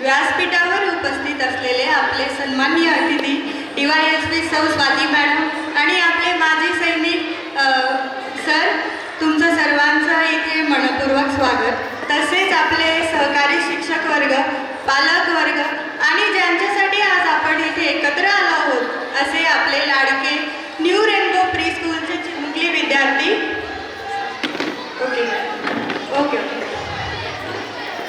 व्यासपीठावर उपस्थित असलेले आपले सन्माननीय अतिथी DYSP सौ स्वाती मॅडम आणि आपले माजी सैनिक सर, तुमचं सर्वांचं इथे मनपूर्वक स्वागत. तसेच आपले सहकारी शिक्षक वर्ग, पालक वर्ग आणि ज्यांच्यासाठी आज आपण इथे एकत्र आलो आहोत असे आपले लाडके न्यू रेनबो प्री स्कूलचे चिमुकले विद्यार्थी. ओके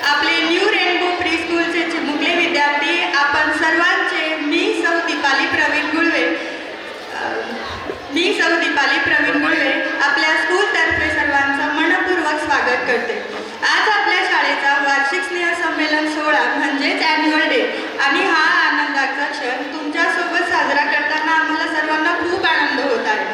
आपले न्यू रेनबो प्री स्कूलचे चिमुकले विद्यार्थी, आपण सर्वांचे मी सौ दीपाली प्रवीण गुळवे आपल्या स्कूलतर्फे सर्वांचं मनपूर्वक स्वागत करते. आज आपल्या शाळेचा वार्षिक स्नेह संमेलन सोहळा म्हणजेच ॲन्युअल डे आणि हा आनंदाचा क्षण तुमच्यासोबत साजरा करताना आम्हाला सर्वांना खूप आनंद होत आहे.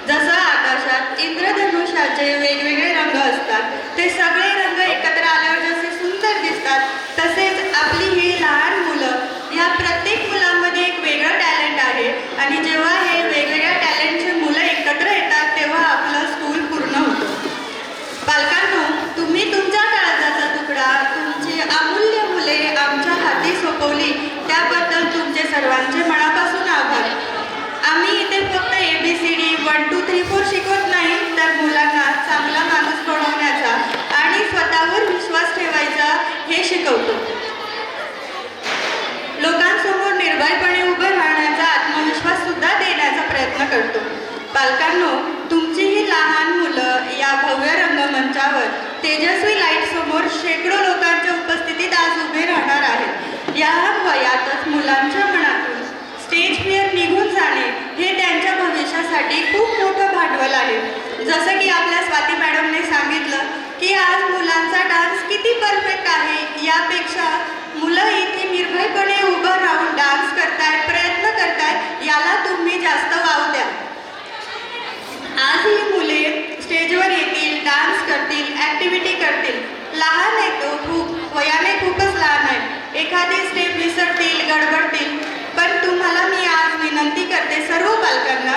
जसं आकाशात इंद्रधनुष्याचे वेगवेगळे रंग असतात, ते सगळे रंग एकत्र आल्यावर जसे सुंदर दिसतात, तसेच आपली ही लहान मुलं, ह्या प्रत्येक मुलामध्ये एक वेगळं टॅलेंट आहे आणि जेव्हा हे वेगवेगळ्या टॅलेंटचे मुलं एकत्र येतात तेव्हा आपलं स्कूल पूर्ण होतं. पालकांनो, तुम्ही तुमच्या काळजाचा तुकडा, तुमची अमूल्य मुले आमच्या हाती सोपवली त्याबद्दल तुमचे सर्वांचे मनापासून आभार. आम्ही इथे फक्त ABCD 1 2 3 4 शिकवत नाही, तर मुलांना चांगला माणूस बनवण्याचा आणि स्वतःवर विश्वास ठेवायचा हे शिकवतो. लोकांसमोर निर्भयपणे उभं राहण्याचा आत्मविश्वास सुद्धा देण्याचा प्रयत्न करतो. पालकांनो, तुमची ही लहान मुलं या भव्य रंगमंचावर तेजस्वी लाईट समोर शेकडो लोकांच्या उपस्थितीत आज उभे राहणार आहेत. या वयातच मुलांच्या मनातून स्टेज फिअर निघून जाणे हे त्यांच्या भविष्यासाठी खूप मोठं भांडवल आहे. जसं की आपल्या स्वाती मॅडमने सांगितलं की आज मुलांचा डान्स किती परफेक्ट आहे, यापेक्षा मुलं इथे निर्भयपणे उभं राहून डान्स करतायत, प्रयत्न करतायत, याला तुम्ही जास्त वाव द्या. आज ही मुले स्टेजवर येतील, डान्स करतील, ॲक्टिव्हिटी करतील. लहान आहे तो, खूप वयाने खूपच लहान आहे, एखादी स्टेप विसरतील, गडबडतील. पण तुम्हाला मी आज विनंती करते सर्व पालकांना,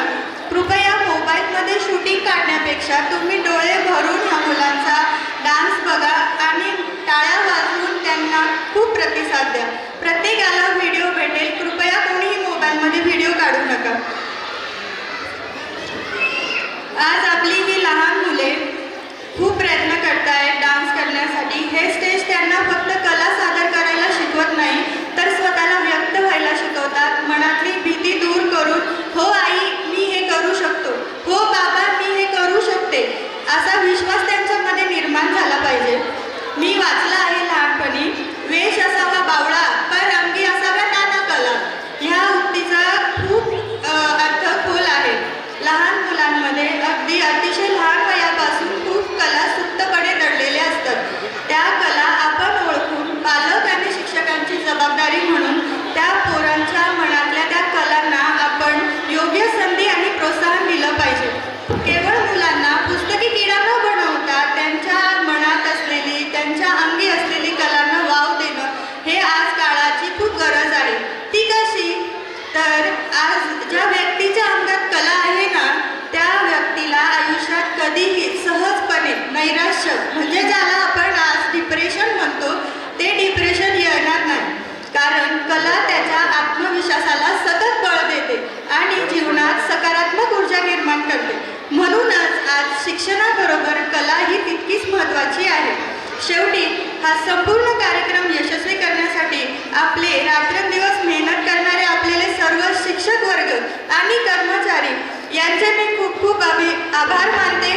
कृपया मोबाईलमध्ये शूटिंग काढण्यापेक्षा तुम्ही डोळे भरून ह्या मुलांचा डान्स बघा आणि टाळ्या वाजवून त्यांना खूप प्रतिसाद द्या. प्रत्येकाला व्हिडिओ भेटेल, कृपया कोणीही मोबाईलमध्ये व्हिडिओ काढू नका. आज आपली ही लहान मुले खूप प्रयत्न करतायत डान्स करण्यासाठी. हे स्टेज त्यांना फक्त कला सादर करायला शिकवत नाही, तर स्वतःला व्यक्त व्हायला शिकवतात. मनातली भीती दूर करून, हो आई मी हे करू शकतो, हो बाबा मी हे करू शकते, असा विश्वास त्यांच्यामध्ये निर्माण झाला पाहिजे. मी वाचलं आहे लहानपणी, वेश असावा बावळा पण अंगी असावा नाना कला. ह्या उक्तीचा खूप अर्थ खोल आहे. लहान मुलांमध्ये अगदी अतिशय लहान वयापासून खूप कला सुप्तपणे दडलेल्या असतात. त्या कला आपण ओळखून पालक आणि शिक्षकांची जबाबदारी म्हणून त्या पोरांच्या मनातल्या त्या कलांना आपण योग्य संधी आणि प्रोत्साहन दिलं पाहिजे. केवळ मुलांना पुस्तकी किडा न बनवता त्यांच्या मनात असलेली, त्यांच्या अंगी असलेली कलांना वाव देणं हे आज काळाची खूप गरज आहे. ती कशी? तर आज ज्या व्यक्तीच्या अंगात कला आहे ना, त्या व्यक्तीला आयुष्यात कधीही सहजपणे नैराश्य, म्हणजे ज्याला आपण आज डिप्रेशन म्हणतो, ते डिप्रेशन येणार नाही. कारण कला त्याच्या आत्मविश्वासाला सतत बळ देते आणि जीवनात सकारात्मक ऊर्जा निर्माण करते. म्हणूनच आज शिक्षणाबरोबर कला ही तितकीच महत्त्वाची आहे. शेवटी हा संपूर्ण कार्यक्रम यशस्वी करण्यासाठी आपले रात्रंदिवस मेहनत करणारे आपले सर्व शिक्षक वर्ग आणि कर्मचारी यांचे मी खूप खूप आभार मानते.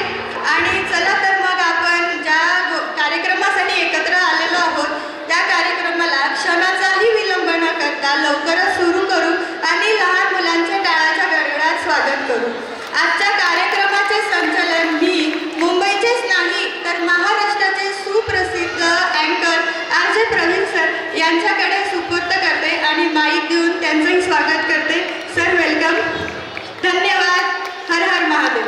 आणि चला तर मग आपण ज्या कार्यक्रमासाठी एकत्र आलेलो आहोत त्या कार्यक्रमाला क्षणाचाही विलंब न करता लवकरच सुरू करू आणि लहान मुलांच्या टाळ्याच्या गडगडात स्वागत करू. आजच्या कार्यक्रमाचे संचालन मी मुंबईचेच नाही तर महाराष्ट्राचे सुप्रसिद्ध अँकर RJ प्रवीण सर यांच्याकडे सुपूर्द करते आणि माईक देऊन त्यांचंही स्वागत करते. Sir welcome. धन्यवाद. हर हर महादेव.